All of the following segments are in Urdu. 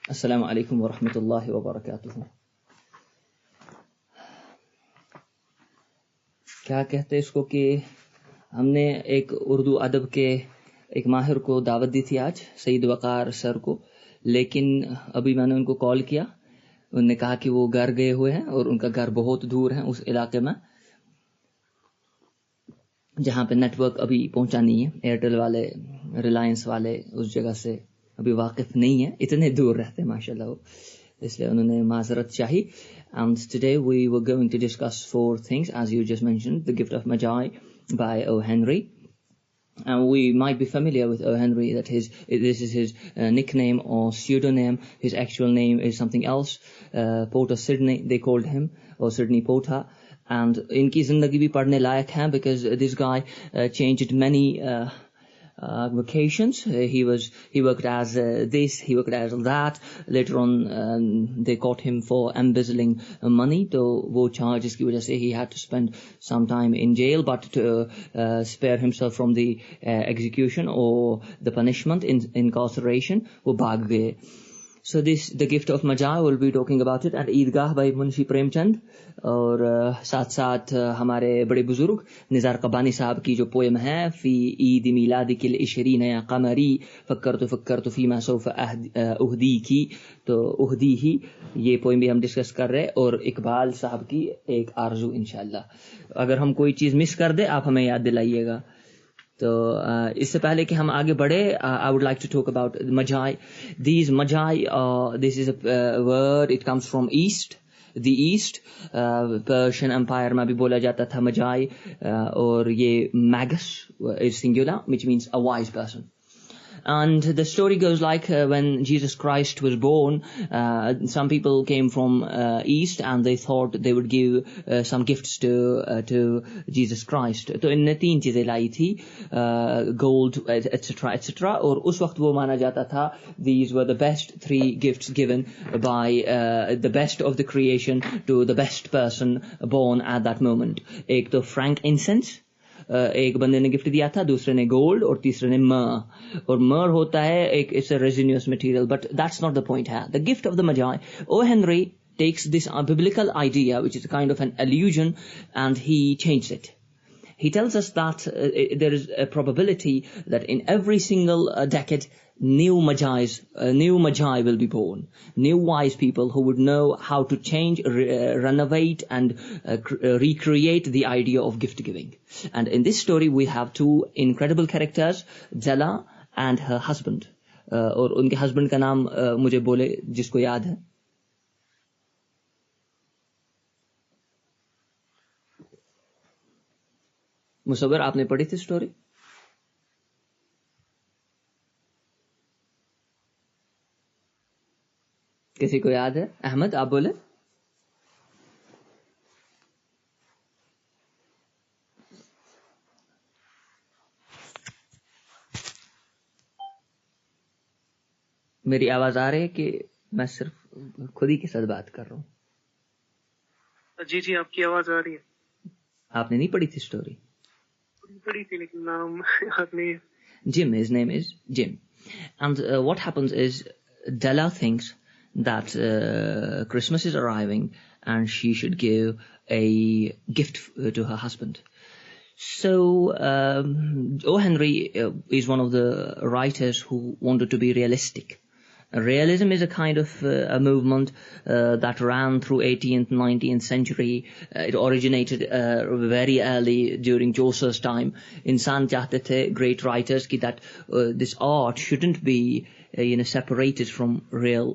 السلام علیکم ورحمۃ اللہ وبرکاتہ. کیا کہتے اس کو کہ ہم نے ایک اردو ادب کے ایک ماہر کو دعوت دی تھی آج، سعید وقار سر کو، لیکن ابھی میں نے ان کو کال کیا، انہوں نے کہا کہ وہ گھر گئے ہوئے ہیں اور ان کا گھر بہت دور ہے اس علاقے میں جہاں پہ نیٹ ورک ابھی پہنچا نہیں ہے. ایئرٹیل والے، ریلائنس والے اس جگہ سے ابھی واقف نہیں ہے، اتنے دور رہتے ہیں ماشاء اللہ، اس لیے انہوں نے معذرت چاہی. And today we were going to discuss 4 things, as you just mentioned, The Gift of Magi by O. Henry. And we might be familiar with O. Henry, that this is his nickname or pseudonym. His actual name is something else. Porter Sidney, they called him, or Sidney Porter. And in ki zindagi bhi padhne layak hai, because this guy changed many vocations. He worked as this, he worked as that. Later on they caught him for embezzling money, so wo charge iski wajah se he had to spend some time in jail, but to spare himself from the execution or the punishment in incarceration, wo bhag gaye. So this, The Gift of Magi, we'll be talking about it at Eidgah by Munshi Premchand. اور ساتھ ساتھ ہمارے بڑے بزرگ نزار قبانی صاحب کی جو پوئم ہے فی عید میلادک العشرین یا قمری فکرت فیما سوف اہدی کی، تو اہدی ہی یہ پوئم بھی ہم ڈسکس کر رہے، اور اقبال صاحب کی ایک آرزو انشاءاللہ. اگر ہم کوئی چیز مس کر دیں آپ ہمیں یاد دلائیے گا. تو اس سے پہلے کہ ہم آگے بڑھے، I would like to talk about Magi. These Magi, this is a word, it comes from East. The East, Persian Empire میں بھی بولا جاتا تھا Magi, اور یہ Magus is singular, which means a wise person. And the story goes like when Jesus Christ was born, some people came from East and they thought they would give some gifts to Jesus Christ. تو ان نے 3 چیزیں لائی تھی، gold, etc. etc. اور اس وقت وہ مانا جاتا تھا these were the best 3 gifts given by the best of the creation to the best person born at that moment. ایک تو frankincense، ایک بندے نے گفٹ دیا تھا، دوسرے نے گولڈ، اور تیسرے نے مر. اور مر ہوتا ہے ایک اس resinous material, but that's not the point ہے. The gift of the Magi, O Henry takes this biblical idea, which is a kind of an allusion, and he changed it. He tells us that there is a probability that in every single decade new magi will be born, new wise people who would know how to change, renovate and recreate the idea of gift giving. And in this story we have 2 incredible characters, Della and her husband. اور ان کے ہسبینڈ کا نام مجھے بولے جس کو یاد ہے. مصور، آپ نے پڑھی تھی اسٹوری؟ کسی کو یاد ہے؟ احمد آپ بولے. میری آواز آ رہی ہے کہ میں صرف خود ہی کے ساتھ بات کر رہا ہوں؟ جی آپ کی آواز آ رہی ہے. آپ نے نہیں پڑھی تھی اسٹوری؟ پڑھی تھی لیکن نام یاد نہیں ہے. Jim, his name is Jim. And what happens is Della thinks that Christmas is arriving and she should give a gift to her husband. So O. Henry is one of the writers who wanted to be realistic. Realism is a kind of a movement that ran through 18th, 19th century. It originated very early during Chaucer's time. Insan chahte the, great writers, ki that this art shouldn't be separated from real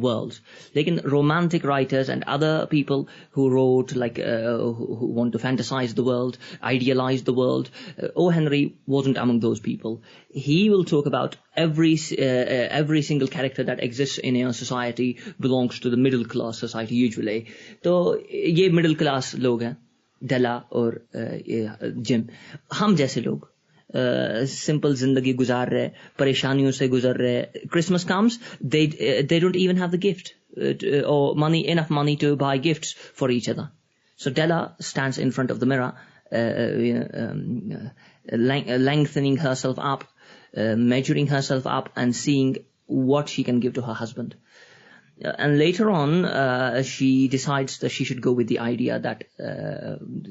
worlds. Lekin romantic writers and other people who wrote like who want to fantasize the world, idealize the world, O. Henry wasn't among those people. He will talk about every single character that exists in a society belongs to the middle class society usually. تو یہ middle class لوگ ہیں، ڈیلا اور جم. ہم جیسے لوگ سمپل زندگی گزار رہے، پریشانیوں سے گزر رہے. Christmas comes, they don't even have the gift or enough money to buy gifts for each other. So Della stands in front of the mirror, lengthening herself up, measuring herself up and seeing what she can give to her husband. And later on, she decides that she should go with the idea that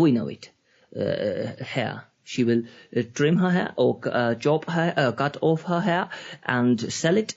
We know it. Hair. She will trim her hair or cut off her hair and sell it.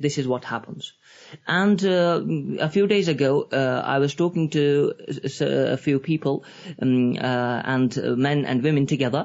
This is what happens. And a few days ago, I was talking to a few people and men and women together.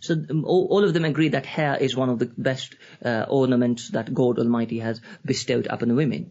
So all of them agree that hair is one of the best ornaments that God Almighty has bestowed upon women.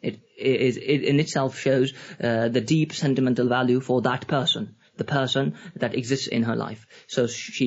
it in itself shows the deep sentimental value for that person, the person that exists in her life. So she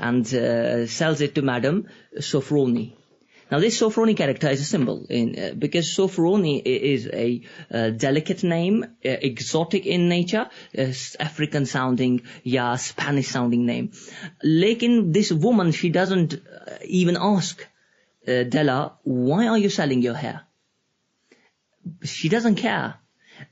and sells it to Madame Sofroni. Now this Sofroni character is a symbol because Sofroni is a delicate name, exotic in nature, African sounding, yeah, Spanish sounding name. Lekin this woman, she doesn't even ask Della, why are you selling your hair? She doesn't care.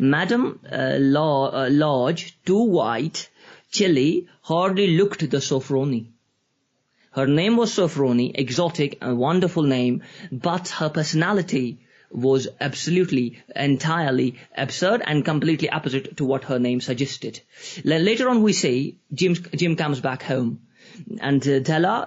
Madam Lodge, too white, chilly, hardly looked the Sofroni. Her name was Sofroni, exotic and wonderful name, but her personality was absolutely, entirely absurd and completely opposite to what her name suggested. Later on we see Jim comes back home. And Della,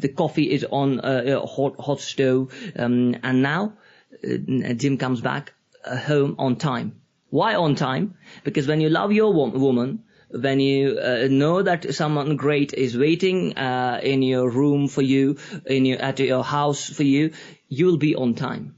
The coffee is on a hot stove. And now Jim comes back home on time. Why on time? Because when you love your woman, when you know that someone great is waiting in your room for you, at your house for you, you will be on time.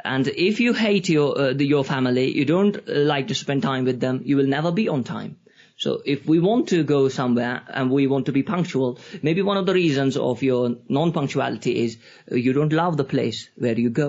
And if you hate your family, you don't like to spend time with them, you will never be on time. So if we want to go somewhere and we want to be punctual, maybe one of the reasons of your non-punctuality is you don't love the place where you go.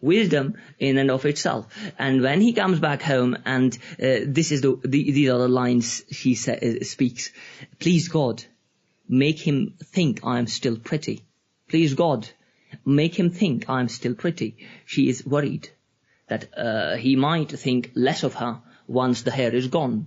wisdom in and of itself. And when he comes back home, and these are the lines she speaks. Please God, make him think I am still pretty. Please God, make him think I am still pretty. She is worried that he might think less of her once the hair is gone.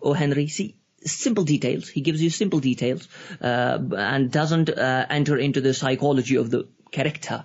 O. Henry, see, simple details. He gives you simple details and doesn't enter into the psychology of the character.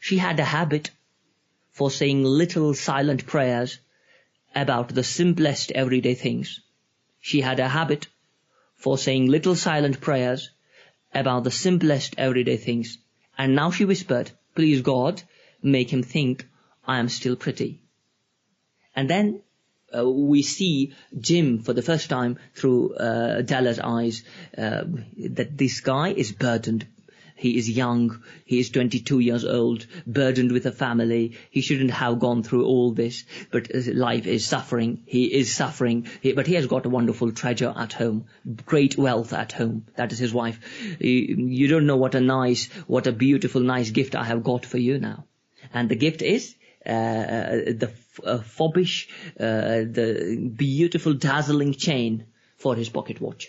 She had a habit for saying little silent prayers about the simplest everyday things. She had a habit for saying little silent prayers about the simplest everyday things. And now she whispered, please God, make him think I am still pretty. And then we see Jim for the first time through Della's eyes, that this guy is burdened. He is young, he is 22 years old, burdened with a family. He shouldn't have gone through all this, but life is suffering. He is suffering, but he has got a wonderful treasure at home, great wealth at home. That is his wife. You don't know what a beautiful, nice gift I have got for you now. And the gift is the foppish, the beautiful, dazzling chain for his pocket watch.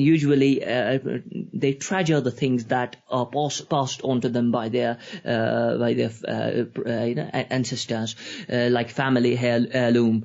usually they treasure the things that are passed on to them by their ancestors, like family heirloom.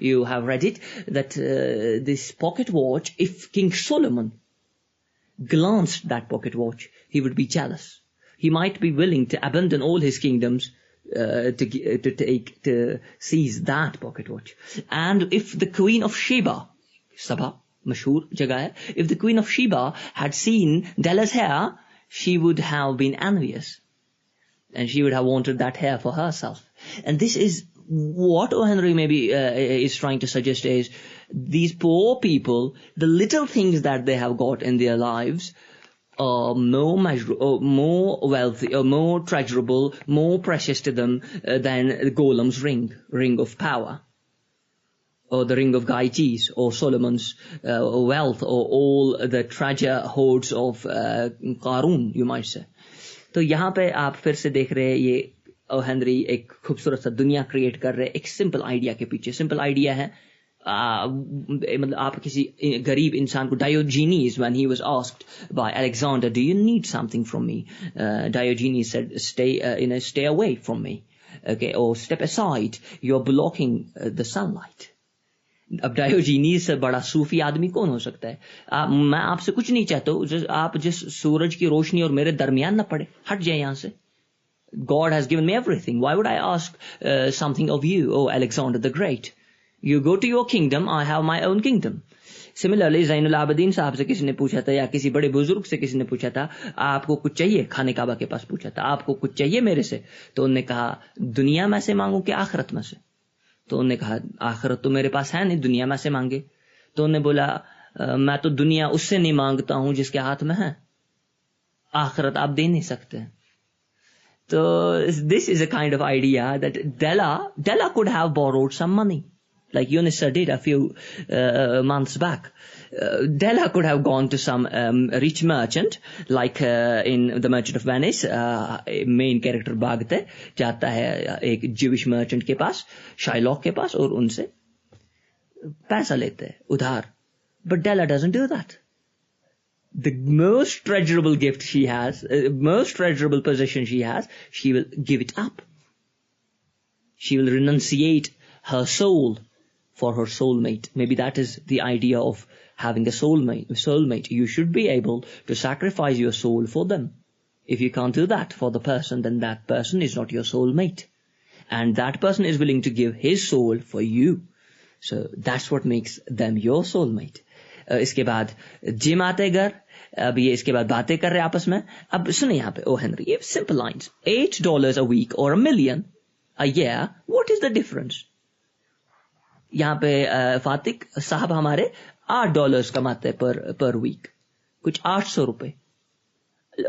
You have read it, that this pocket watch, if King Solomon glanced that pocket watch, he would be jealous. He might be willing to abandon all his kingdoms to seize that pocket watch. And if the Queen of Sheba, Saba, mashhoor jagah hai, if the Queen of Sheba had seen Della's hair, she would have been envious. And she would have wanted that hair for herself. And this is what O. Henry maybe is trying to suggest is, these poor people, the little things that they have got in their lives are more wealthy, or more treasurable, more precious to them than Golem's ring of power, or the ring of Gyges, or Solomon's wealth, or all the treasure hoards of Qarun, you might say. تو یہاں پہ آپ پھر سے دیکھ رہے یہ او ہنری ایک خوبصورت سا دنیا کریٹ کر رہے ایک سمپل آئیڈیا کے پیچھے. سمپل آئیڈیا ہے مطلب آپ کسی غریب انسان کو, ڈایوجینیز when he was asked by Alexander, do you need something from me, Diogenes said, stay away from me, okay, or step aside, you're blocking the sunlight. اب ڈایوجینیز سے بڑا صوفی آدمی کون ہو سکتا ہے؟ میں آپ سے کچھ نہیں چاہتا ہوں, آپ جس سورج کی روشنی اور میرے درمیان نہ پڑے, ہٹ جائے یہاں سے. God has given me everything. Why would I ask something of you, oh Alexander the Great? You go to your kingdom, I have my own kingdom. Similarly, زین العابدین صاحب سے کسی نے پوچھا تھا, یا کسی بڑے بزرگ سے کسی نے پوچھا تھا, آپ کو کچھ چاہیے؟ خانہ کعبہ کے پاس پوچھا تھا, آپ کو کچھ چاہیے میرے سے؟ تو انہوں نے کہا دنیا میں سے مانگوں کہ آخرت میں سے؟ تو انہوں نے کہا آخرت تو میرے پاس ہے نہیں, دنیا میں سے مانگے. تو انہوں نے بولا میں تو دنیا اس سے نہیں مانگتا ہوں جس کے ہاتھ میں ہے, آخرت آپ دے نہیں سکتے. So this is a kind of idea that Della could have borrowed some money, like Eunice did a few months back. Della could have gone to some rich merchant, like in The Merchant of Venice, main character بھاگتے جاتا ہے ایک Jewish merchant کے پاس, Shylock کے پاس, اور ان سے پیسہ لیتے ہیں ادھار. But Della doesn't do that. The most treasurable gift she has, most treasurable possession she has, she will give it up. She will renunciate her soul for her soulmate. Maybe that is the idea of having a soulmate. You should be able to sacrifice your soul for them. If you can't do that for the person, then that person is not your soulmate. And that person is willing to give his soul for you. So that's what makes them your soulmate. اس کے بعد جم آتے گھر, اب یہ اس کے بعد باتیں کر رہے آپس میں. اب سنیں یہاں پہ او ہنری, یہ simple lines, $8 a week or $1 million a year, what is the difference? یہاں پہ فاتق صاحب ہمارے $8 کماتے پر ویک, کچھ 800 روپے,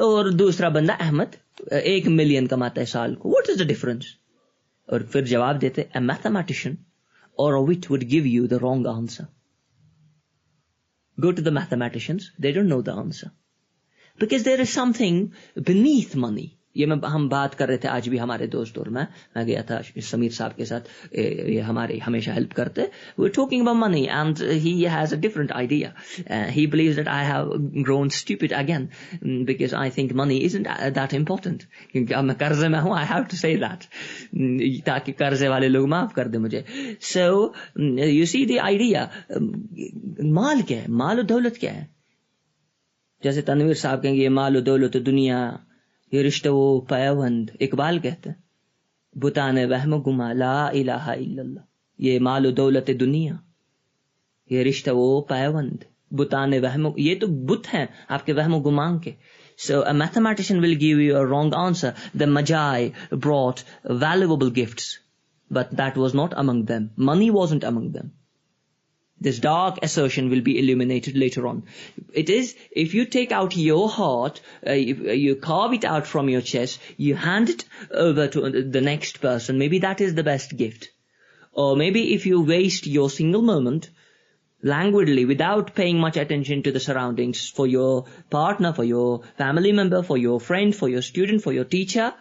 اور دوسرا بندہ احمد 1 ملین کماتا ہے سال کو. what is the difference? اور پھر جواب دیتے, a mathematician or a wit would give you the wrong answer. Go to the mathematicians, they don't know the answer. Because there is something beneath money. یہ ہم بات کر رہے تھے آج بھی ہمارے دوست, اور میں گیا تھا سمیر صاحب کے ساتھ, یہ ہمارے ہمیشہ ہیلپ کرتے. we're talking about money and he has a different idea. He believes that I have grown stupid again because I think money isn't that important. کیونکہ اب میں قرضے میں ہوں, I have to say that تاکہ قرضے والے لوگ معاف کر دیں مجھے. So you see the idea. مال کیا ہے, مال و دولت کیا ہے؟ جیسے تنویر صاحب کہیں گے یہ مال و دولت و دنیا, یہ رشتہ وہ پیوند, اقبال کہتے ہیں بتان وہم و گما لا الہ الا اللہ. یہ مال و دولت دنیا, یہ رشتہ وہ پیوند, بتان وہم, یہ تو بت ہیں آپ کے وہم و گمان کے. So a mathematician will give you a wrong answer. The Magi brought valuable gifts, but that was not among them. Money wasn't among them. This dark assertion will be illuminated later on. It is, if you take out your heart, you carve it out from your chest, you hand it over to the next person, maybe that is the best gift. Or maybe if you waste your single moment languidly without paying much attention to the surroundings, for your partner, for your family member, for your friend, for your student, for your teacher,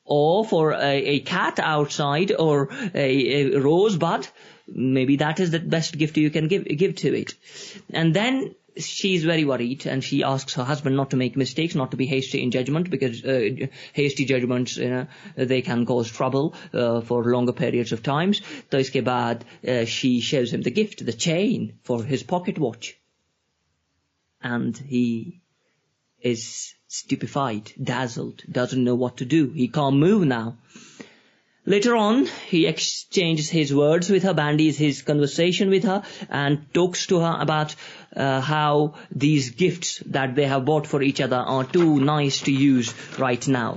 or for a cat outside, or a rosebud, maybe that is the best gift you can give to it. And then she is very worried, and she asks her husband not to make mistakes, not to be hasty in judgment, because hasty judgments, they can cause trouble for longer periods of times. So iske baad she shows him the gift, the chain for his pocket watch, and he is stupefied, dazzled, doesn't know what to do. He can't move now. Later on, he exchanges his words with her, bandies his conversation with her, and talks to her about how these gifts that they have bought for each other are too nice to use right now.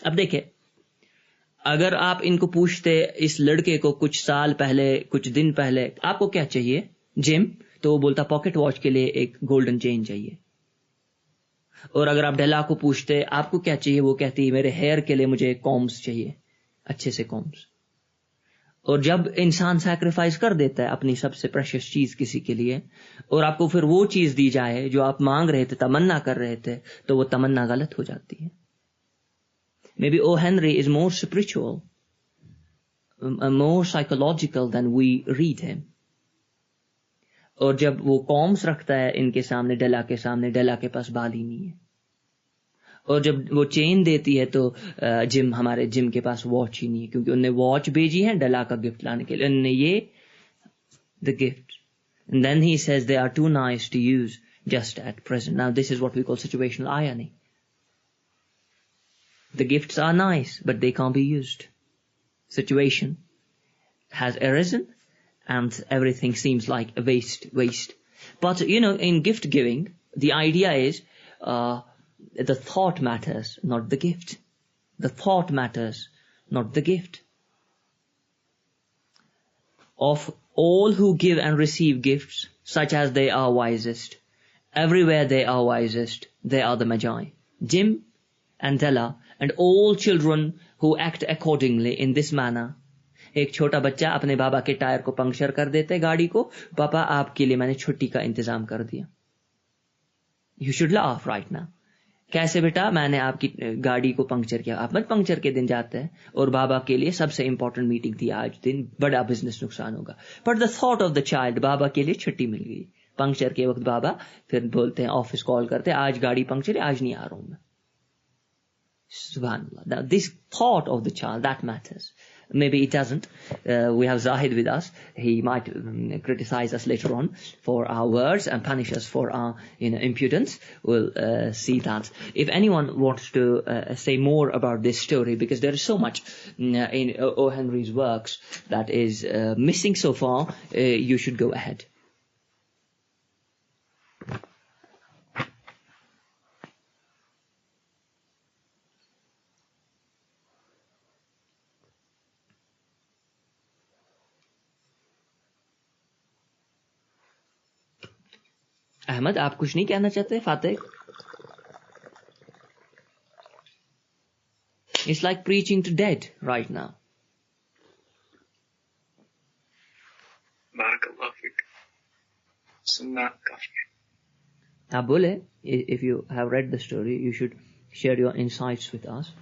اب دیکھیں, اگر آپ ان کو پوچھتے اس لڑکے کو کچھ سال پہلے کچھ دن پہلے آپ کو کیا چاہیے جم، تو وہ بولتا پاکٹ واچ کے لیے ایک گولڈن چین چاہیے. اور اگر آپ ڈیلا کو پوچھتے آپ کو کیا چاہیے، وہ کہتی میرے ہیئر کے لیے مجھے کومز چاہیے، اچھے سے کومز. اور جب انسان سیکریفائز کر دیتا ہے اپنی سب سے پریشیس چیز کسی کے لیے، اور آپ کو پھر وہ چیز دی جائے جو آپ مانگ رہے تھے، تمنا کر رہے تھے، تو وہ تمنا غلط ہو جاتی ہے. Maybe O. Henry is more spiritual, more psychological than we read him. اور جب وہ کومز رکھتا ہے ان کے سامنے، ڈیلا کے سامنے، ڈیلا کے پاس بال ہی نہیں ہے. اور جب وہ چین دیتی ہے تو ہمارے جم کے پاس واچ ہی نہیں ہے، کیونکہ انہوں نے واچ بھیجی ہے ڈیلا کا گفٹ لانے کے لیے. انہوں نے یہ the gift. And then he says they are too nice to use just at present. Now this is what we call situational irony. The gifts are nice, but they can't be used. Situation has arisen, and everything seems like a waste. But, in gift giving, the idea is the thought matters, not the gift. The thought matters, not the gift. Of all who give and receive gifts, such as they are wisest, everywhere they are wisest, they are the Magi. Jim and Della and all children who act accordingly in this manner. ایک چھوٹا بچہ اپنے بابا کے ٹائر کو پنکچر کر دیتے گاڑی کو، پاپا آپ کے لیے میں نے چھٹی کا انتظام کر دیا. You should laugh right now. کیسے بیٹا؟ میں نے آپ کی گاڑی کو پنکچر کیا. آپ مت پنکچر کے دن جاتے ہیں، اور بابا کے لیے سب سے امپورٹنٹ میٹنگ تھی آج دن، بڑا بزنس نقصان ہوگا. But the thought of the child, بابا کے لیے چھٹی مل گئی. پنکچر کے وقت بابا پھر بولتے ہیں، آفس کال کرتے، آج گاڑی پنکچر ہے، آج نہیں آ رہا ہوں میں. سبحان اللہ. This thought of the child, that matters. Maybe it doesn't. We have Zahid with us. He might criticize us later on for our words and punish us for our impudence. We'll see that. If anyone wants to say more about this story, because there is so much in O. Henry's works that is missing so far, you should go ahead. Ahmad, آپ کچھ نہیں کہنا چاہتے؟ فاتح، It's like preaching to dead right now. Barakallah fik. Sunnah kafi. آپ بولے, if you have read the story, you should share your insights with us.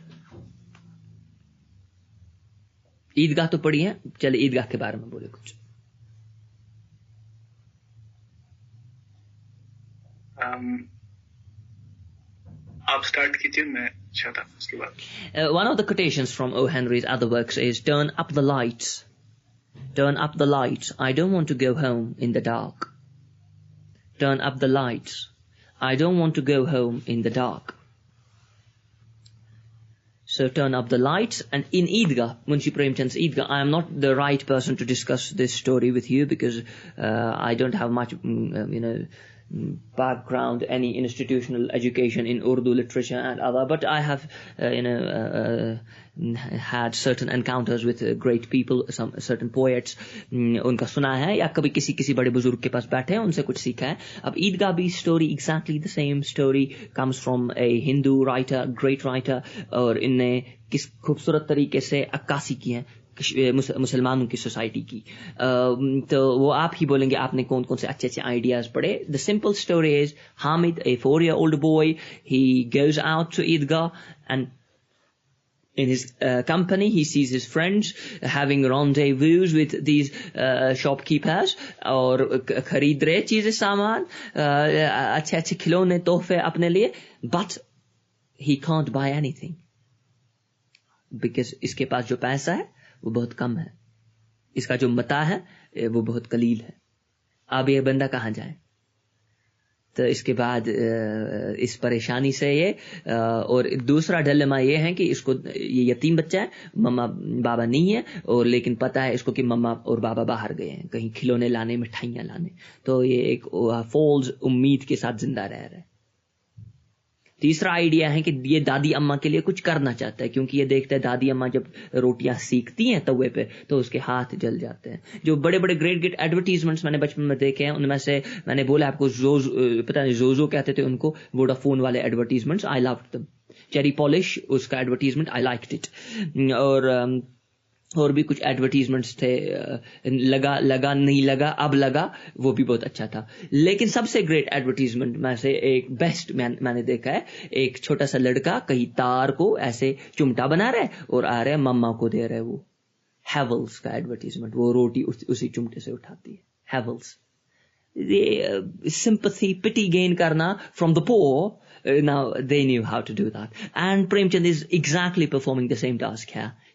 عیدگاہ تو پڑھی ہے، چلے عیدگاہ کے بارے میں بولے کچھ. آپ سٹارٹ کیجئے، میں چاہتا ہوں اس کے بعد. One of the quotations from O. Henry's other works is, turn up the lights. Turn up the lights. I don't want to go home in the dark. Turn up the lights. I don't want to go home in the dark. So turn up the lights. And in Eidgah, Munshi Premchand's Eidgah, I am not the right person to discuss this story with you because I don't have much, background, any institutional education in Urdu literature and other, but I have had certain encounters with great people, some certain poets. ان کا سنا ہے یا کبھی کسی بڑے بزرگ کے پاس بیٹھے ہیں، ان سے کچھ سیکھا ہے. اب عیدگاہ بھی story exactly the same story comes from a Hindu writer, great writer, اور ان نے کس خوبصورت طریقے سے عکاسی کی ہے مسلمانوں کی سوسائٹی کی. تو وہ آپ ہی بولیں گے آپ نے کون کون سے اچھے اچھے آئیڈیاز پڑھے. The simple story is Hamid, a 4-year-old boy, he goes out to Eidgah and in his company he sees his friends having rendezvous with these shopkeepers اور خرید رہے چیزیں سامان اچھے اچھے کھلونے تحفے اپنے لیے, but he can't buy anything because اس کے پاس جو پیسہ ہے وہ بہت کم ہے, اس کا جو متاع ہے وہ بہت قلیل ہے. اب یہ بندہ کہاں جائے؟ تو اس کے بعد اس پریشانی سے یہ اور دوسرا ڈیلیما یہ ہے کہ اس کو یہ یتیم بچہ ہے, مما بابا نہیں ہے, اور لیکن پتا ہے اس کو کہ مما اور بابا باہر گئے ہیں کہیں کھلونے لانے, مٹھائیاں لانے, تو یہ ایک فالس امید کے ساتھ زندہ رہ رہا ہے. تیسرا آئیڈیا ہے کہ یہ دادی اماں کے لیے کچھ کرنا چاہتا ہے کیونکہ یہ دیکھتا ہے دادی اماں جب روٹیاں سیکتی ہیں توے پہ تو اس کے ہاتھ جل جاتے ہیں. جو بڑے بڑے گریٹ ایڈورٹیزمنٹس میں نے بچپن میں دیکھے ہیں ان میں سے میں نے بولا آپ کو پتہ نہیں زوزو کہتے تھے ان کو, ووڈا فون والے ایڈورٹیزمنٹس, آئی لوڈ دم. چیری پالش اس کا ایڈورٹیزمنٹ, آئی لائکڈ اٹ. اور بھی کچھ ایڈورٹیزمنٹس تھے, لگا نہیں لگا اب لگا, وہ بھی بہت اچھا تھا. لیکن سب سے گریٹ ایڈورٹیزمنٹ میں سے ایک بیسٹ میں نے دیکھا ہے, ایک چھوٹا سا لڑکا کہیں تار کو ایسے چمٹا بنا رہا ہے اور آ رہا ہے مما کو دے رہا ہے, وہ ہیولز کا ایڈورٹیزمنٹ, وہ روٹی اسی چمٹے سے اٹھاتی ہے, Havells. sympathy, pity gain karna from the poor, now they knew how to do that. And Premchand is exactly performing the same task here.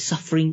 suffering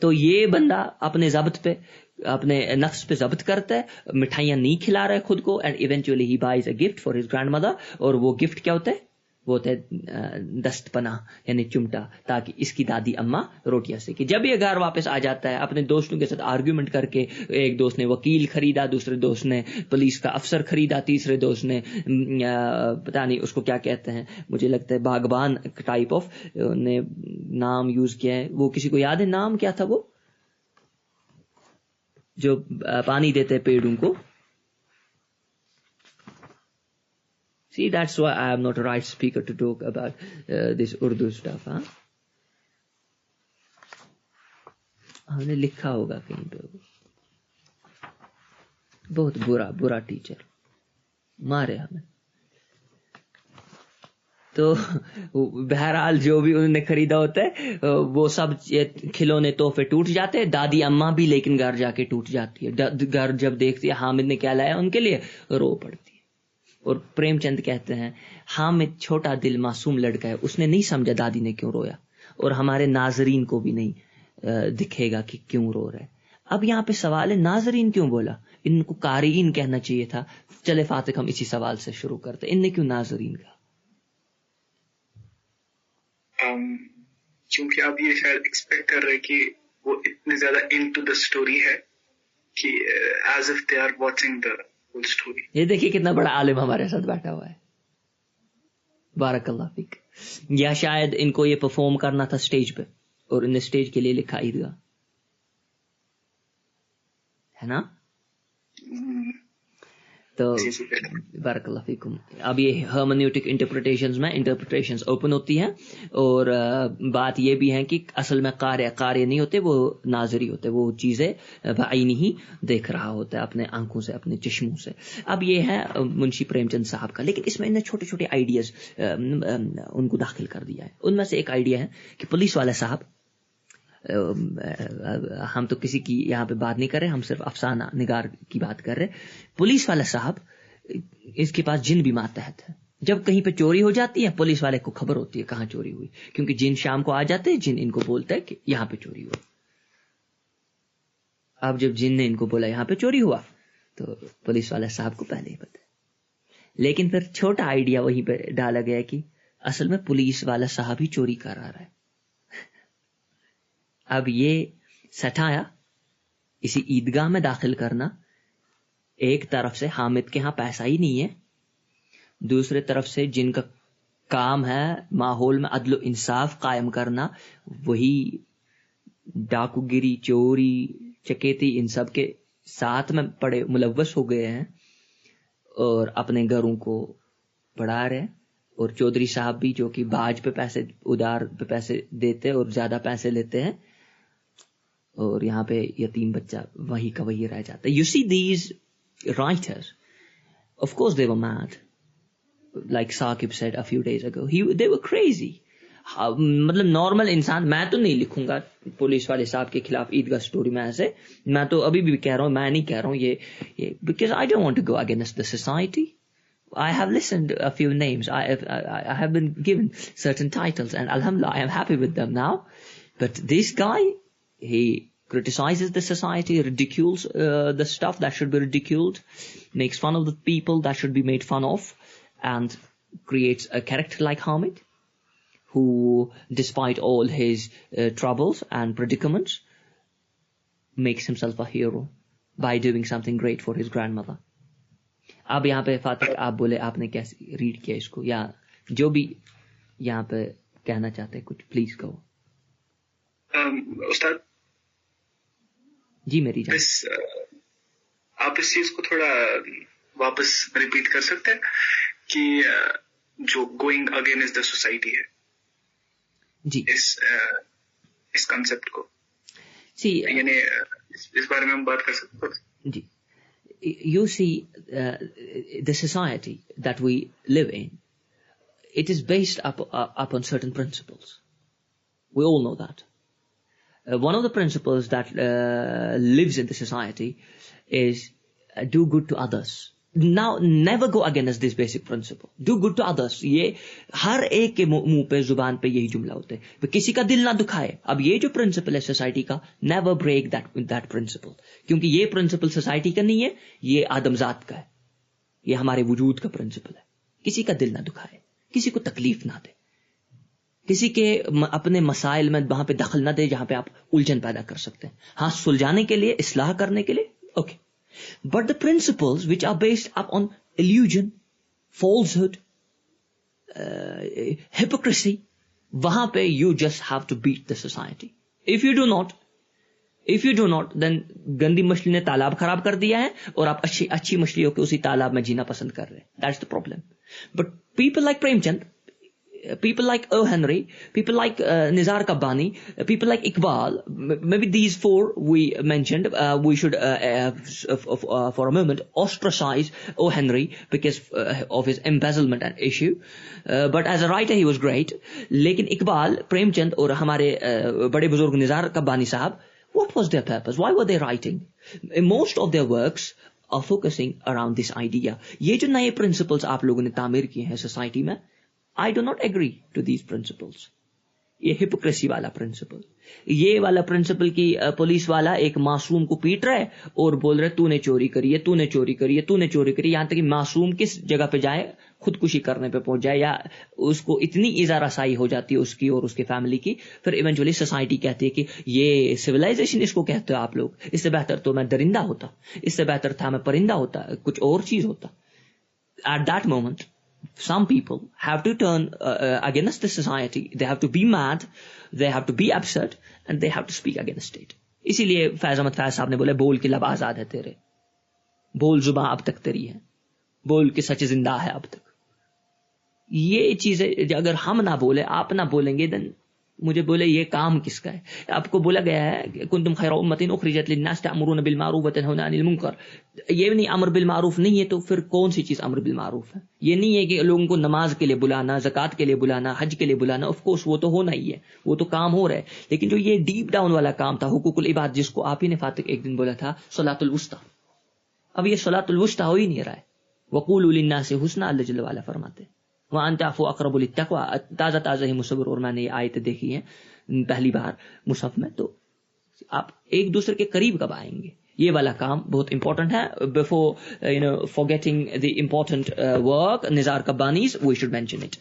تو یہ بندہ اپنے ضبط پہ, اپنے نفس پہ ضبط کرتا ہے, مٹھائیاں نہیں کھلا رہا ہے خود کو, and eventually he buys a gift for his grandmother. اور وہ گفٹ کیا ہوتا ہے؟ وہ ہوتا ہے دست پناہ, یعنی چمٹا, تاکہ اس کی دادی اماں روٹیاں سیکھے. جب یہ گھر واپس آ جاتا ہے اپنے دوستوں کے ساتھ آرگیومنٹ کر کے, ایک دوست نے وکیل خریدا, دوسرے دوست نے پولیس کا افسر خریدا, تیسرے دوست نے پتہ نہیں اس کو کیا کہتے ہیں, مجھے لگتا ہے باغبان ٹائپ آف نے نام یوز کیا ہے. وہ کسی کو یاد ہے نام کیا تھا, وہ جو پانی دیتے پیڑوں کو؟ See, that's why I am not a right speaker to talk about this Urdu stuff, huh? ہم نے لکھا ہوگا کہیں پہ, بہت برا ٹیچر, مارے ہمیں. تو بہرحال جو بھی انہوں نے خریدا ہوتا ہے وہ سب کھلونے تحفے ٹوٹ جاتے ہیں, دادی اماں بھی لیکن گھر جا کے ٹوٹ جاتی ہے. گھر جب دیکھتی ہے حامد نے کیا لایا ان کے لیے, رو پڑتی ہے. اور پریم چند کہتے ہیں حامد چھوٹا دل معصوم لڑکا ہے, اس نے نہیں سمجھا دادی نے کیوں رویا, اور ہمارے ناظرین کو بھی نہیں دکھے گا کہ کیوں رو رہا ہے. اب یہاں پہ سوال ہے ناظرین کیوں بولا, ان کو قارئین کہنا چاہیے تھا. چلے فاتح ہم اسی سوال سے شروع کرتے, ان نے کیوں ناظرین کہا؟ کیونکہ آپ یہ شاید ایکسپیکٹ کر رہے کہ وہ اتنے زیادہ انٹو دا اسٹوری ہے کہ as if they are watching the whole story. یہ دیکھیے کتنا بڑا عالم ہمارے ساتھ بیٹھا ہوا ہے, بارک اللہ فیک. یا شاید ان کو یہ پرفارم کرنا تھا اسٹیج پہ, اور ان نے اسٹیج کے لیے لکھا عیدگاہ, ہے نا؟ تو بارک اللہ فیکم. اب یہ ہرمنیوٹک انٹرپریٹیشنز میں انٹرپریٹیشنز اوپن ہوتی ہیں, اور بات یہ بھی ہے کہ اصل میں قارئ نہیں ہوتے, وہ ناظری ہوتے, وہ چیزیں بعینی ہی دیکھ رہا ہوتا ہے اپنے آنکھوں سے, اپنے چشموں سے. اب یہ ہے منشی پریم چند صاحب کا, لیکن اس میں انہیں چھوٹے چھوٹے آئیڈیاز ان کو داخل کر دیا ہے. ان میں سے ایک آئیڈیا ہے کہ پولیس والے صاحب, ہم تو کسی کی یہاں پہ بات نہیں کر رہے, ہم صرف افسانہ نگار کی بات کر رہے. پولیس والا صاحب, اس کے پاس جن بھی ماتحت ہے, جب کہیں پہ چوری ہو جاتی ہے پولیس والے کو خبر ہوتی ہے کہاں چوری ہوئی, کیونکہ جن شام کو آ جاتے ہیں, جن ان کو بولتا ہے کہ یہاں پہ چوری ہوا. اب جب جن نے ان کو بولا یہاں پہ چوری ہوا تو پولیس والے صاحب کو پہلے ہی پتہ ہے. لیکن پھر چھوٹا آئیڈیا وہیں پہ ڈالا گیا کہ اصل میں پولیس والا صاحب ہی چوری کر رہا ہے. اب یہ سٹایا, اسی عیدگاہ میں داخل کرنا, ایک طرف سے حامد کے ہاں پیسہ ہی نہیں ہے, دوسرے طرف سے جن کا کام ہے ماحول میں عدل و انصاف قائم کرنا, وہی ڈاکو گری, چوری, چکیتی, ان سب کے ساتھ میں پڑے ملوث ہو گئے ہیں اور اپنے گھروں کو بڑھا رہے ہیں. اور چودھری صاحب بھی جو کہ باج پہ پیسے, ادار پہ پیسے دیتے اور زیادہ پیسے لیتے ہیں, اور یہاں پہ یتیم بچہ وہی کا وہی رہ جاتا ہے. You see these writers, of course they were mad, like Saqib said a few days ago, they were crazy. مطلب نارمل انسان, میں تو نہیں لکھوں گا پولیس والے صاحب کے خلاف عیدگاہ سٹوری میں ایسے, میں تو ابھی بھی کہہ رہا ہوں, میں نہیں کہہ رہا ہوں یہ because I don't want to go against the society. I have listened a few names, I have been given certain titles, and alhamdulillah I am happy with them now. But this guy, he criticizes the society, ridicules the stuff that should be ridiculed, makes fun of the people that should be made fun of, and creates a character like Hamid, who, despite all his troubles and predicaments, makes himself a hero by doing something great for his grandmother. اب یہاں پہ فاتح آپ بولے آپ نے کیسے ریڈ کیا اس کو, یا جو بھی یہاں پہ کہنا چاہتے ہیں کچھ پلیز کہو. استاد جی میری جان, آپ اس چیز کو تھوڑا واپس ریپیٹ کر سکتے ہیں کہ جو گوئنگ اگینسٹ دا سوسائٹی ہے جی اس کنسپٹ کو, یعنی اس بارے میں ہم بات کر سکتے ہیں. جی, you see, the society that we live in, it is based upon certain principles. We all know that. One of the principles that lives in the society is do good to others. Now, never go against this basic principle. Do good to others. یہ ہر ایک کے منہ پہ زبان پہ یہی جملہ ہوتے ہیں, کسی کا دل نہ دکھائے. اب یہ جو پرنسپل ہے سوسائٹی کا, never break that principle. کیونکہ یہ پرنسپل سوسائٹی کا نہیں ہے, یہ آدم ذات کا ہے, یہ ہمارے وجود کا پرنسپل ہے. کسی کا دل نہ دکھائے, کسی کو تکلیف نہ دے, کسی کے اپنے مسائل میں وہاں پہ دخل نہ دے جہاں پہ آپ الجھن پیدا کر سکتے ہیں. ہاں, سلجھانے کے لیے, اصلاح کرنے کے لیے, okay. But the principles which are based upon illusion, falsehood, hypocrisy, وہاں پہ you just have to beat the society. If you do not, then گندی مچھلی نے تالاب خراب کر دیا ہے اور آپ اچھی مچھلیوں کے اسی تالاب میں جینا پسند کر رہے ہیں. That's the problem. But people like Prem Chand, people like O. Henry, people like Nizar Qabbani, people like Iqbal, maybe these four we mentioned, we should for a moment ostracize O. Henry because of his embezzlement and issue, but as a writer he was great. Lekin Iqbal, Prem Chand aur hamare bade buzurg Nizar Qabbani sahab, what was their purpose? Why were they writing? Most of their works are focusing around this idea. یہ جو نئے principles آپ لوگوں نے تعمیر کیے ہیں سوسائٹی میں, I do not agree to these principles. یہ ہپوکریسی والا پرنسپل, یہ والا پرنسپل کی پولیس والا ایک معصوم کو پیٹ رہا ہے اور بول رہے تو نے چوری کری ہے, تو نے چوری کری ہے, تو نے چوری کری, یہاں تک کہ معصوم کس جگہ پہ جائے, خودکشی کرنے پہ پہنچ جائے, یا اس کو اتنی ایذا رسائی ہو جاتی ہے اس کی اور اس کے فیملی کی, پھر ایونچولی سوسائٹی کہتی ہے کہ یہ سویلائزیشن اس کو کہتے ہو آپ لوگ, اس سے بہتر تو میں درندہ ہوتا, اس سے بہتر تھا میں پرندہ ہوتا, کچھ اور چیز ہوتا. At that moment some people have to turn against the society. They have to be mad, they have to be upset, and they have to speak against it. اسی لیے فیض احمد فیض صاحب نے بولے بول کے لب آزاد ہے تیرے, بول زباں اب تک تیری ہے, بول کے سچ زندہ ہے اب تک. یہ چیزیں اگر ہم نہ بولے, آپ نہ بولیں گے, دن مجھے بولے یہ کام کس کا ہے. آپ کو بولا گیا ہے کنتم خیر امۃ اخرجت للناس تأمرون بالمعروف وتنہون عن المنکر. یہ نہیں امر بالمعروف نہیں ہے تو پھر کون سی چیز امر بالمعروف ہے؟ یہ نہیں ہے کہ لوگوں کو نماز کے لیے بلانا, زکوٰۃ کے لیے بلانا, حج کے لیے بلانا. آف کورس وہ تو ہونا ہی ہے, وہ تو کام ہو رہا ہے, لیکن جو یہ ڈیپ ڈاؤن والا کام تھا حقوق العباد, جس کو آپ ہی نے فاتح ایک دن بولا تھا صلاۃ الوسطیٰ, اب یہ صلاۃ الوسطیٰ ہو ہی نہیں رہا ہے. وقولوا للناس حسنا, اللہ جل وعلا فرماتے ہیں وَأَن تَعْفُوا أَقْرَبُ لِلتَّقْوَىٰ. تازہ ہی مصور, اور میں نے یہ آیتیں دیکھی ہیں پہلی بار مصحف میں, تو آپ ایک دوسرے کے قریب کب آئیں گے؟ یہ والا کام بہت امپورٹنٹ ہے. Before forgetting the important work Nizar Qabbani's, we should mention it.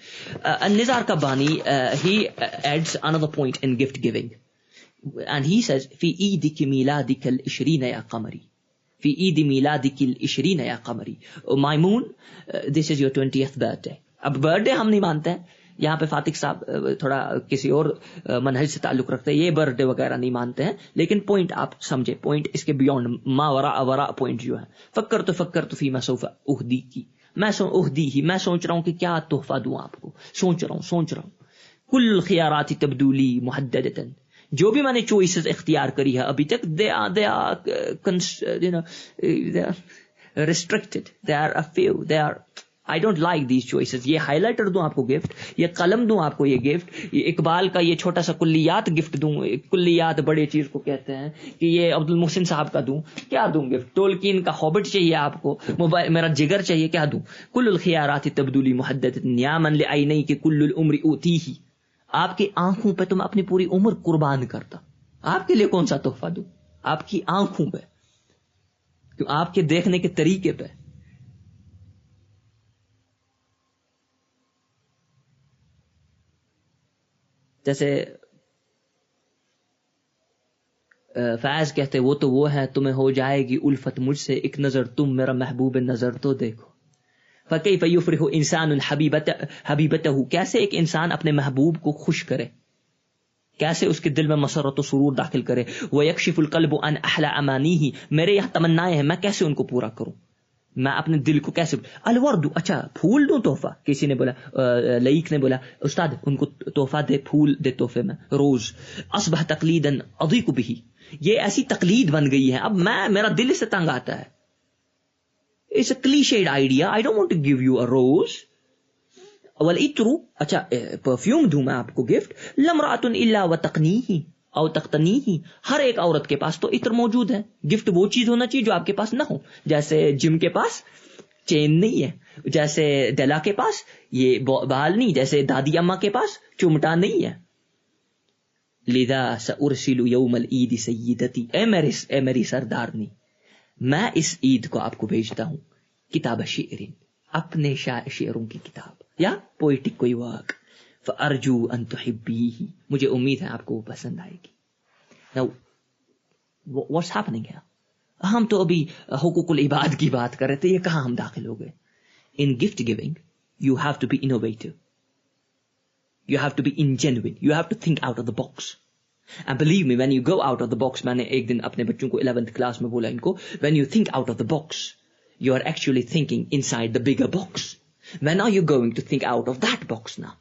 And Nizar Qabbani he adds another point in gift giving, and he says في عيدك ميلادك العشرين يا قمري, في عيد ميلادك العشرين يا قمري. My moon, this is your 20th birthday. اب برتھ ڈے ہم نہیں مانتے ہیں یہاں پہ, فاتح صاحب تھوڑا کسی اور منہج سے تعلق رکھتے ہیں, یہ برتھ ڈے وغیرہ نہیں مانتے ہیں, لیکن پوائنٹ آپ سمجھے, پوائنٹ اس کے بیونڈ ما وراء پوائنٹ جو ہے. فکر تو فیما سوف اہدی کی, میں سوچ رہا ہوں کہ کیا تحفہ دوں آپ کو, سوچ رہا ہوں. کل الخيارات تبدو لي محددة, جو بھی میں نے چوائسز اختیار کری ہے ابھی تک, they are restricted, they are a few, they are, I don't like these choices. یہ ہائی لائٹر دوں آپ کو گفٹ, یہ قلم دوں آپ کو یہ گفٹ, یہ اقبال کا یہ چھوٹا سا کلیات گفٹ دوں, کلیات بڑے چیز کو کہتے ہیں, کہ یہ عبد المحسن صاحب کا دوں, کیا دوں گفٹ؟ ٹولکین کا ہابٹ چاہیے آپ کو, موبائل میرا جگر چاہیے, کیا دوں؟ کل الخيارات تبدو لي محددة يا من لعينيك كل العمر اوتيه. آپ کی آنکھوں پہ تو میں اپنی پوری عمر قربان کرتا, آپ کے لیے کون سا تحفہ دوں؟ آپ کی آنکھوں پہ, آپ کے دیکھنے کے طریقے پہ. جیسے فیض کہتے وہ تو وہ ہے تمہیں ہو جائے گی الفت مجھ سے ایک نظر تم میرا محبوب نظر تو دیکھو. فَكَيْفَ يُفْرِحُ إِنسَانٌ حَبِيبَتَهُ، کیسے ایک انسان اپنے محبوب کو خوش کرے، کیسے اس کے دل میں مسرت و سرور داخل کرے. وَيَكْشِفُ الْقَلْبُ عَنْ أَحْلَى أَمَانِيهِ، میرے یہاں تمنائیں ہیں میں کیسے ان کو پورا کروں، میں اپنے دل کو کیسے. الورد، اچھا پھول دوں تحفہ، کسی نے بولا لئیک نے بولا استاد ان کو تحفہ دے، پھول دے تحفے میں، روز. اصبح تقلیدا اضیق به، یہ ایسی تقلید بن گئی ہے اب میرا دل اس سے تنگ آتا ہے. It's a cliched idea. I don't want to give you a rose. والعطر، اچھا پرفیوم دوں میں آپ کو گفٹ. لمرات الا وتقنیہ او تقتنیہ، ہر ایک عورت کے پاس تو عطر موجود ہے. گفٹ وہ چیز ہونا چاہیے جو آپ کے پاس نہ ہو، جیسے جم کے پاس چین نہیں ہے، جیسے ڈیلا کے پاس یہ بال نہیں، جیسے دادی اماں کے پاس چمٹا نہیں ہے. لذا سأرسل یوم العید سیدتی، اے میری سردارنی، میں اس عید کو آپ کو بھیجتا ہوں کتاب شعر، اپنے شعروں کی کتاب یا پوئٹک کوئی ورک. فارجو ان تحبیہ، مجھے امید ہے آپ کو وہ پسند آئے گی. Now what's happening here؟ ہم تو ابھی حقوق العباد کی بات کر رہے تھے، یہ کہاں ہم داخل ہو گئے. In gift giving you have to be innovative, you have to be ingenuine, you have to think out of the box. And believe me, when you go out of the box، میں نے ایک دن اپنے بچوں کو 11th کلاس میں بولا ان کو، when you think out of the box you are actually thinking inside the bigger box. When are you going to think out of that box now?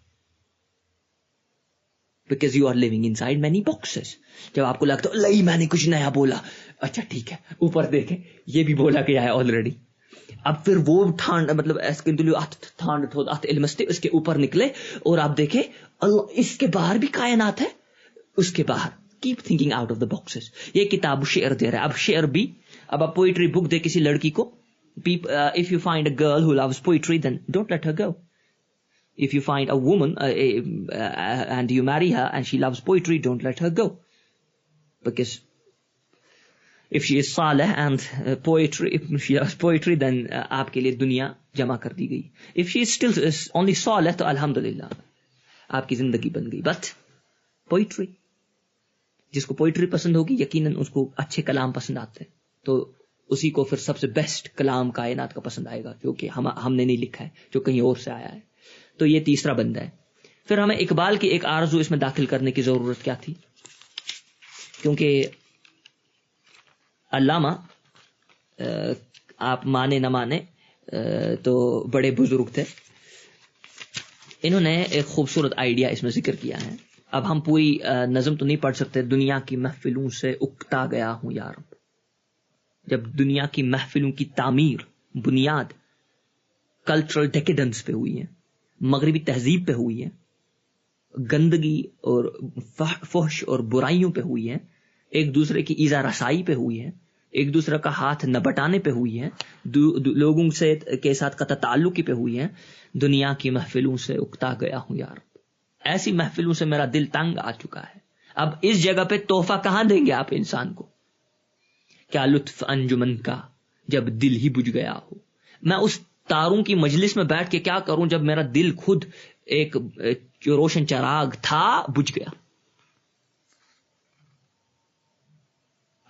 Because you are living inside many boxes. جب آپ کو لگتا ہے لئی میں نے کچھ نیا بولا، اچھا ٹھیک ہے اوپر دیکھیں یہ بھی بولا گیا ہے آلریڈی. اب پھر وہ ٹھانڈ مطلب ٹھانڈ علمستے اس کے اوپر نکلے اور آپ دیکھیں اللہ اس کے باہر بھی کائنات ہے، اس کے باہر. Keep thinking out of the boxes. یہ کتاب شعر دے رہا ہے. اب شعر بھی، اب آپ پوئٹری بک دے کسی لڑکی کو، if you find a girl who loves poetry then don't let her go. If you find a woman and you marry her and she loves poetry, don't let her go. Because if she is salih and if she loves poetry then آپ کے لیے دنیا جمع کر دی گئی. If she is still only salih تو الحمدللہ آپ کی زندگی بن گئی. But poetry، جس کو پوئٹری پسند ہوگی یقیناً اس کو اچھے کلام پسند آتے ہیں، تو اسی کو پھر سب سے بیسٹ کلام کائنات کا پسند آئے گا جو کہ ہم نے نہیں لکھا ہے، جو کہیں اور سے آیا ہے. تو یہ تیسرا بندہ ہے. پھر ہمیں اقبال کی ایک آرزو اس میں داخل کرنے کی ضرورت کیا تھی، کیونکہ علامہ آپ مانے نہ مانے تو بڑے بزرگ تھے، انہوں نے ایک خوبصورت آئیڈیا اس میں ذکر کیا ہے. اب ہم پوری نظم تو نہیں پڑھ سکتے. دنیا کی محفلوں سے اکتا گیا ہوں یا رب. جب دنیا کی محفلوں کی تعمیر بنیاد کلچرل ڈیکیڈنس پہ ہوئی ہے، مغربی تہذیب پہ ہوئی ہے، گندگی اور فحش اور برائیوں پہ ہوئی ہے، ایک دوسرے کی ایذا رسائی پہ ہوئی ہے، ایک دوسرے کا ہاتھ نہ بٹانے پہ ہوئی ہے، لوگوں سے کے ساتھ قطع تعلقی پہ ہوئی ہے. دنیا کی محفلوں سے اکتا گیا ہوں یا رب. ایسی محفلوں سے میرا دل تنگ آ چکا ہے. اب اس جگہ پہ تحفہ کہاں دیں گے آپ انسان کو؟ کیا لطف انجمن کا جب دل ہی بجھ گیا ہو. میں اس تاروں کی مجلس میں بیٹھ کے کیا کروں جب میرا دل خود ایک جو روشن چراغ تھا بجھ گیا.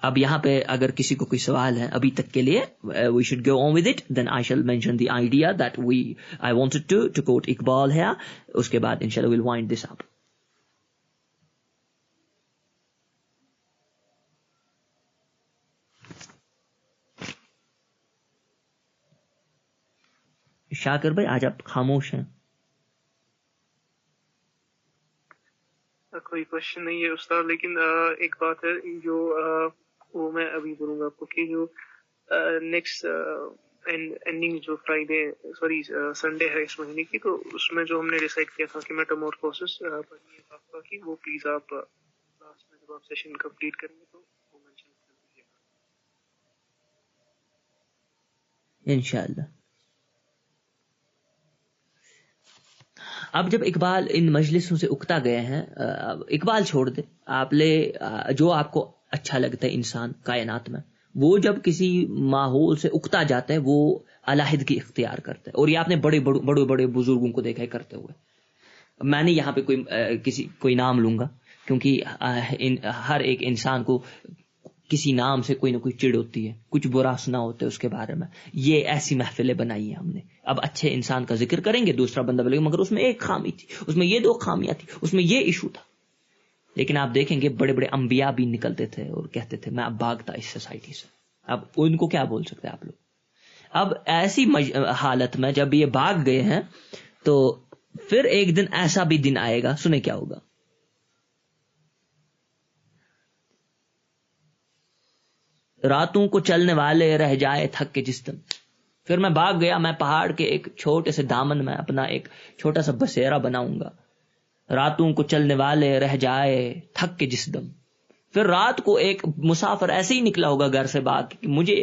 اب یہاں پہ اگر کسی کو کوئی سوال ہے ابھی تک کے لیے we should go on with it, then I shall mention the idea that I wanted to quote Iqbal here. اس کے بعد inshallah we'll wind this up. شاکر بھائی آج آپ خاموش ہیں. کوئی کوشچن نہیں ہے استاد، لیکن ایک بات ہے جو وہ میں ابھی بولوں گا آپ کو کہ جو نیکسٹ اینڈنگ جو فرائیڈے سوری سنڈے ہے اس مہینے کی، تو اس میں جو ہم نے ڈیسائیڈ کیا تھا کہ میٹامورفوسس پڑھنی ہے آپ کا، کہ وہ پلیز آپ لاسٹ میں جب آپ سیشن کمپلیٹ کریں گے تو وہ مینشن کر دیجیے گا انشاءاللہ. اب جب اقبال ان مجلسوں سے اکتا گئے ہیں، اقبال چھوڑ دے، آپ لے جو آپ کو اچھا لگتا ہے انسان کائنات میں، وہ جب کسی ماحول سے اکتا جاتا ہے وہ علیحدگی اختیار کرتا ہے. اور یہ آپ نے بڑے بڑے بزرگوں کو دیکھا ہے کرتے ہوئے. میں نے یہاں پہ کوئی نام لوں گا کیونکہ ہر ایک انسان کو کسی نام سے کوئی نہ کوئی چڑ ہوتی ہے, کچھ برا سنا ہوتا ہے اس کے بارے میں. یہ ایسی محفلیں بنائی ہیں ہم نے. اب اچھے انسان کا ذکر کریں گے, دوسرا بندہ بولے گا مگر اس میں ایک خامی تھی, اس میں یہ 2 خامیاں تھی, اس میں یہ ایشو تھا. لیکن آپ دیکھیں گے بڑے بڑے انبیاء بھی نکلتے تھے اور کہتے تھے میں اب بھاگتا اس سوسائٹی سے. اب ان کو کیا بول سکتے ہیں آپ لوگ؟ اب ایسی حالت میں جب یہ بھاگ گئے ہیں تو پھر ایک دن ایسا بھی دن آئے گا, سنیں کیا ہوگا. راتوں کو چلنے والے رہ جائے تھک کے جس دم. پھر میں بھاگ گیا, میں پہاڑ کے ایک چھوٹے سے دامن میں اپنا ایک چھوٹا سا بسیرا بناؤں گا. راتوں کو چلنے والے رہ جائے تھک کے جس دم. پھر رات کو ایک مسافر ایسے ہی نکلا ہوگا گھر سے باغ کہ مجھے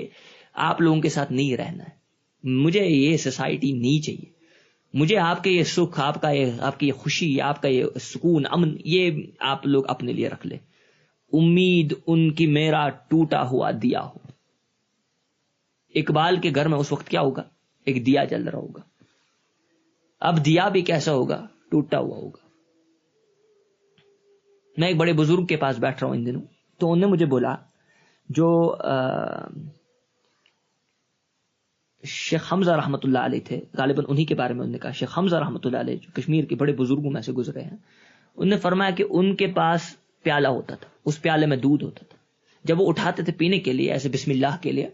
آپ لوگوں کے ساتھ نہیں رہنا ہے, مجھے یہ سوسائٹی نہیں چاہیے, مجھے آپ کے یہ سکھ, آپ کی یہ خوشی, آپ کا یہ سکون, امن, یہ آپ لوگ اپنے لیے رکھ لیں. امید ان کی میرا ٹوٹا ہوا دیا ہو. اقبال کے گھر میں اس وقت کیا ہوگا؟ ایک دیا جل رہا ہوگا. اب دیا بھی کیسا ہوگا؟ ٹوٹا ہوا ہوگا. میں ایک بڑے بزرگ کے پاس بیٹھ رہا ہوں ان دنوں, تو انہوں نے مجھے بولا, جو شیخ حمزہ رحمۃ اللہ علیہ تھے, غالباً انہی کے بارے میں انہوں نے کہا, شیخ حمزہ رحمۃ اللہ علیہ جو کشمیر کے بڑے بزرگوں میں سے گزرے ہیں, انہوں نے فرمایا کہ ان کے پاس پیالہ ہوتا تھا, اس پیالے میں دودھ ہوتا تھا. جب وہ اٹھاتے تھے پینے کے لیے, ایسے بسم اللہ کے لیے,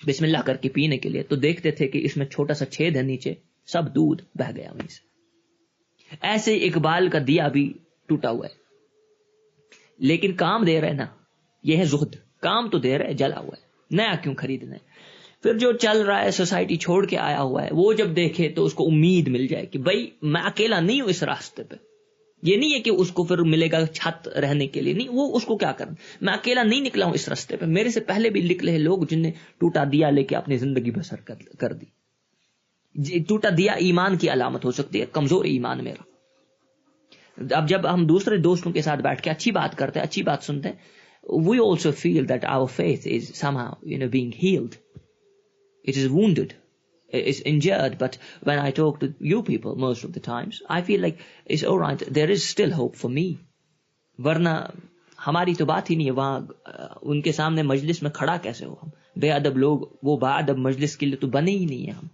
بسم اللہ کر کے پینے کے لیے, تو دیکھتے تھے کہ اس میں چھوٹا سا چھید ہے نیچے, سب دودھ بہ گیا وہیں سے. ایسے اقبال کا دیا بھی ٹوٹا ہوا ہے, لیکن کام دے رہے نا, یہ ہے زہد, کام تو دے رہے, جلا ہوا ہے, نیا کیوں خریدنا ہے. پھر جو چل رہا ہے سوسائٹی چھوڑ کے آیا ہوا ہے, وہ جب دیکھے تو اس کو امید مل جائے کہ بھائی میں اکیلا نہیں ہوں اس راستے پہ. یہ نہیں ہے کہ اس کو پھر ملے گا چھت رہنے کے لیے, نہیں, وہ اس کو کیا کرنا, میں اکیلا نہیں نکلا ہوں اس راستے پہ, میرے سے پہلے بھی نکلے ہیں لوگ جن نے ٹوٹا دیا لے کے اپنی زندگی بسر کر دی. ٹوٹا دیا ایمان کی علامت ہو سکتی ہے, کمزور ایمان میرا. اب جب ہم دوسرے دوستوں کے ساتھ بیٹھ کے اچھی بات کرتے ہیں, اچھی بات سنتے ہیں, we also feel that our faith is somehow being healed. It is wounded, it's injured, but when I talk to you people most of the times, I feel like it's all right, there is still hope for me. ورنہ ہماری تو بات ہی نہیں ہے وہاں, ان کے سامنے مجلس میں کھڑا کیسے ہو ہم, بے ادب لوگ, وہ با ادب مجلس کے لیے تو بنے ہی نہیں ہیں ہم.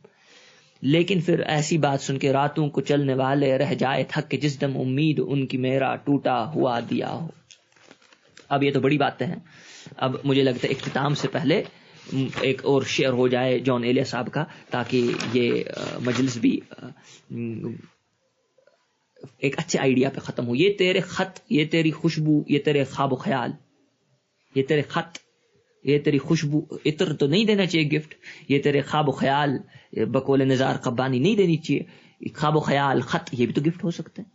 لیکن پھر ایسی بات سن کے راتوں کو چلنے والے رہ جائے تھک کے جس دم, امید ان کی میرا ٹوٹا ہوا دیا ہو. اب یہ تو بڑی باتیں ہیں. اب مجھے لگتا ہے اختتام سے پہلے ایک اور شعر ہو جائے جان ایلیا صاحب کا, تاکہ یہ مجلس بھی ایک اچھے آئیڈیا پہ ختم ہو. یہ تیرے خط, یہ تیری خوشبو, یہ تیرے خواب و خیال, یہ تیرے خط, یہ تیری خوشبو, عطر تو نہیں دینا چاہیے گفٹ, یہ تیرے خواب و خیال بقول نزار قبانی نہیں دینی چاہیے. خواب و خیال, خط, یہ بھی تو گفٹ ہو سکتے ہیں.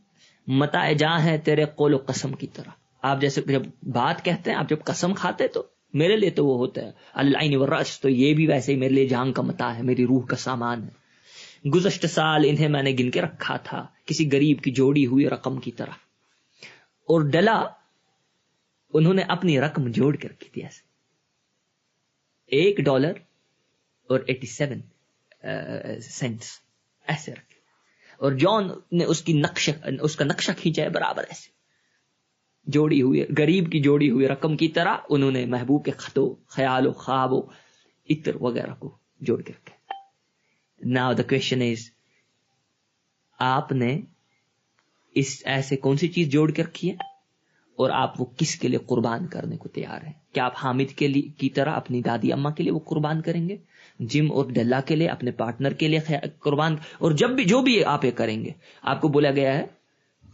متاع جاں ہے تیرے قول و قسم کی طرح. آپ جیسے جب بات کہتے ہیں, آپ جب قسم کھاتے تو میرے لیے تو وہ ہوتا ہے العین والرأس, تو یہ بھی ویسے ہی میرے لیے جان کا متاع ہے, میری روح کا سامان ہے. گزشتہ سال انہیں میں نے گن کے رکھا تھا کسی غریب کی جوڑی ہوئی رقم کی طرح, اور ڈلا انہوں نے اپنی رقم جوڑ کے رکھی تھی ایسے, $1 اور 87 سینٹس ایسے رکھے, اور جان نے اس کا نقشہ کھینچا ہے برابر ایسے, جوڑی ہوئی غریب کی جوڑی ہوئی رقم کی طرح. انہوں نے محبوب کے خطوں, خیال و خواب و عطر وغیرہ کو جوڑ کے رکھا. Now the question is, آپ نے اس ایسے کون سی چیز جوڑ کے رکھی ہے, اور آپ وہ کس کے لیے قربان کرنے کو تیار ہیں؟ کیا آپ حامد کے لیے کی طرح اپنی دادی اماں کے لیے وہ قربان کریں گے, جم اور ڈلا کے لیے, اپنے پارٹنر کے لیے قربان, اور جب بھی جو بھی آپ یہ کریں گے, آپ کو بولا گیا ہے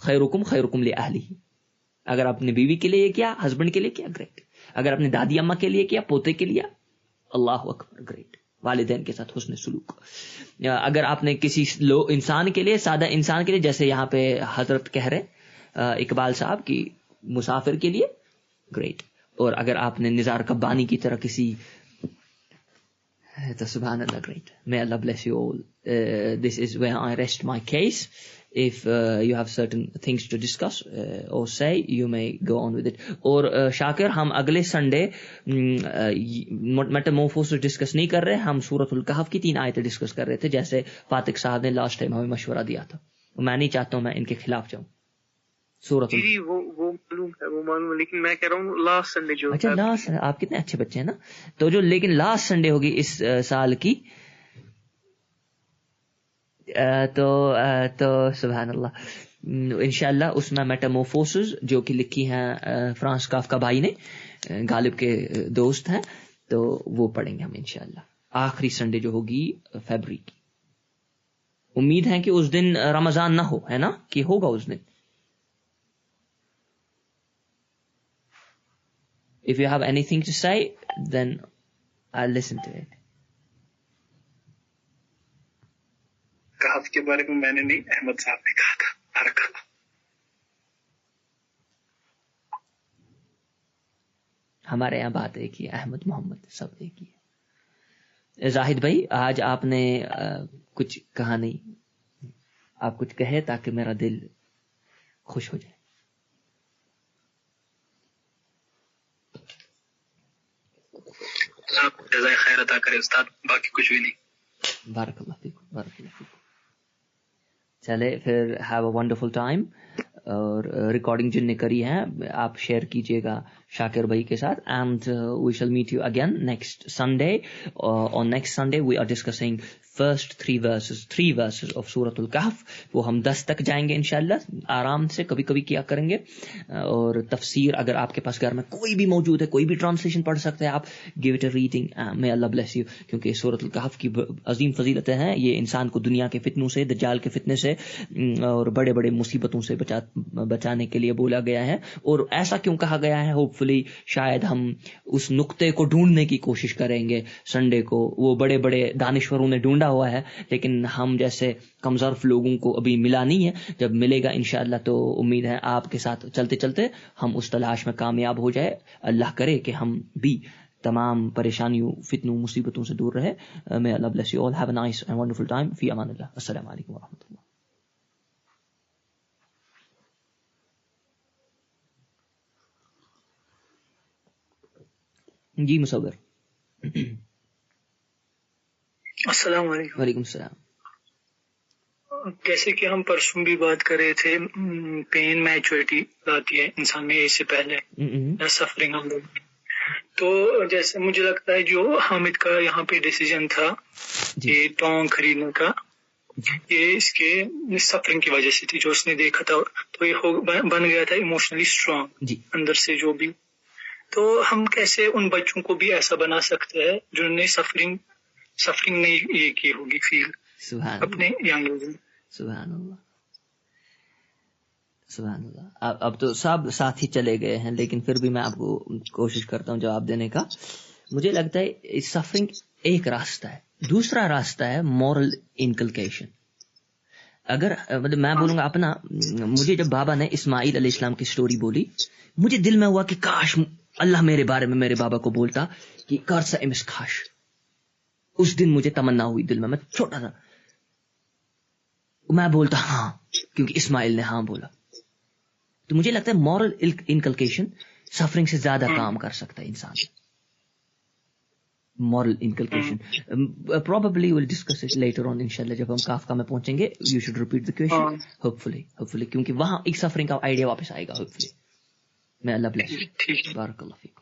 خیرکم لأہلہ. اگر اپنی بیوی کے لیے کیا, ہسبینڈ کے لیے کیا, گریٹ. اگر اپنی دادی اماں کے لیے کیا, پوتے کے لیے, اللہ اکبر, گریٹ. والدین کے ساتھ حسن سلوک. اگر آپ نے کسی انسان کے لیے, سادہ انسان کے لیے, جیسے یہاں پہ حضرت کہہ رہے اقبال صاحب کی مسافر کے لیے, گریٹ. اور اگر آپ نے نزار قبانی کی طرح کسی, تو سبحان اللہ, great. May Allah bless you all. This is where I rest my case. If you have certain things to discuss or say, you may go on with it. اور شاکر, ہم اگلے سنڈے میٹامورفوسس ڈسکس نہیں کر رہے, ہم سورۃ الکہف کی 3 آیتیں ڈسکس کر رہے تھے, جیسے فاتق صاحب نے لاسٹ ٹائم ہمیں مشورہ دیا تھا. میں نہیں چاہتا ہوں میں ان کے خلاف جاؤں. سورۃ جی وہ معلوم ہے لیکن میں کہہ رہا ہوں لاسٹ سنڈے جو اچھا لاسٹ, آپ کتنے اچھے بچے ہیں نا. تو جو لیکن لاسٹ سنڈے ہوگی اس سال کی, تو سبحان اللہ انشاءاللہ اس میں میٹامورفوسز جو کہ لکھی ہیں فرانس کافکا بھائی نے, غالب کے دوست ہیں, تو وہ پڑھیں گے ہم انشاءاللہ آخری سنڈے جو ہوگی فیبری کی. امید ہے کہ اس دن رمضان نہ ہو, ہے نا, کہ ہوگا اس دن. If you have anything to say, then I'll listen to it. کہف کے بارے میں میں نے نہیں, احمد صاحب نے کہا تھا. ہمارے یہاں بات ایک ہی ہے, احمد محمد سب ایک ہی ہے. زاہد بھائی آج آپ نے کچھ کہا نہیں, آپ کچھ کہے تاکہ میرا دل خوش ہو جائے. آپ جزائے خیر عطا کرے استاد, باقی کچھ بھی نہیں. بارک اللہ فیکم, بارک اللہ فیکم. چلے پھر ہیو اے ونڈرفل ٹائم. اور ریکارڈنگ جن نے کری ہے آپ شیئر کیجیے گا شاکر بھائی کے ساتھ. And we shall meet you again next Sunday. On next Sunday we are discussing first 3 verses of سورۃ الکہف. وہ ہم 10 تک جائیں گے انشاءاللہ, آرام سے کبھی کبھی کیا کریں گے. اور تفسیر اگر آپ کے پاس گھر میں کوئی بھی موجود ہے, کوئی بھی ٹرانسلیشن پڑھ سکتے ہیں آپ, give it a reading. may Allah bless you. کیونکہ سورۃ الکہف کی عظیم فضیلتیں ہیں. یہ انسان کو دنیا کے فتنوں سے, دجال کے فتنے سے اور بڑے بڑے مصیبتوں سے بچانے کے لیے بولا گیا ہے. اور ایسا کیوں کہا گیا ہے, ہوپ فلی شاید ہم اس نقطے کو ڈھونڈنے کی کوشش کریں گے سنڈے کو. وہ بڑے بڑے دانشوروں نے ڈھونڈا ہوا ہے, لیکن ہم جیسے کمزرف لوگوں کو ابھی ملا نہیں ہے. جب ملے گا انشاءاللہ تو امید ہے آپ کے ساتھ چلتے چلتے ہم اس تلاش میں کامیاب ہو جائے. اللہ کرے کہ ہم بھی تمام پریشانیوں, فتنوں, مصیبتوں سے دور رہے. may Allah bless you all. have a nice and wonderful time. فی امان اللہ. السلام علیکم ورحمۃ اللہ. جی مصور. السلام علیکم. وعلیکم السلام. جیسے کہ ہم پرسوں بھی بات کر رہے تھے, پین میچورٹی لاتی ہے انسان میں ایج سے پہلے, سفرنگ ہم لوگ. تو جیسے مجھے لگتا ہے جو حامد کا یہاں پہ ڈیسیجن تھا یہ ٹانگ خریدنے کا, یہ اس کے سفرنگ کی وجہ سے تھی. جو اس نے دیکھا تھا تو یہ بن گیا تھا ایموشنلی اسٹرانگ اندر سے جو بھی. تو ہم کیسے ان بچوں کو بھی ایسا بنا سکتے ہیں جنہوں نے سفرنگ نہیں یہ کی ہوگی فیل اپنے ینگ ایج میں. سبحان اللہ, سبحان اللہ. اب تو سب ساتھ ہی چلے گئے ہیں, لیکن پھر بھی میں آپ کو کوشش کرتا ہوں جواب دینے کا. مجھے لگتا ہے سفرنگ ایک راستہ ہے, دوسرا راستہ ہے مورل انکلکیشن. اگر مطلب میں بولوں گا اپنا, مجھے جب بابا نے اسماعیل علیہ السلام کی سٹوری بولی, مجھے دل میں ہوا کہ کاش اللہ میرے بارے میں میرے بابا کو بولتا کہ کرسا امس کھاش. اس دن مجھے تمنا ہوئی دل میں چھوٹا تھا, میں بولتا ہاں, کیونکہ اسماعیل نے ہاں بولا. تو مجھے لگتا ہے مورل انکلکیشن سفرنگ سے زیادہ کام کر سکتا ہے انسان. Moral انکلکیشن probably we'll discuss it later on انشاءاللہ جب ہم کافکا میں پہنچیں گے. you should repeat the question hopefully کیونکہ وہاں ایک سفرنگ کا آئیڈیا واپس آئے گا hopefully. میں اللہ بلیس یو. بارک اللہ فیکم.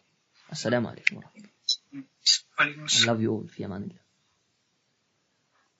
السلام علیکم ورحمۃ اللہ. I love you all. فی امان اللہ.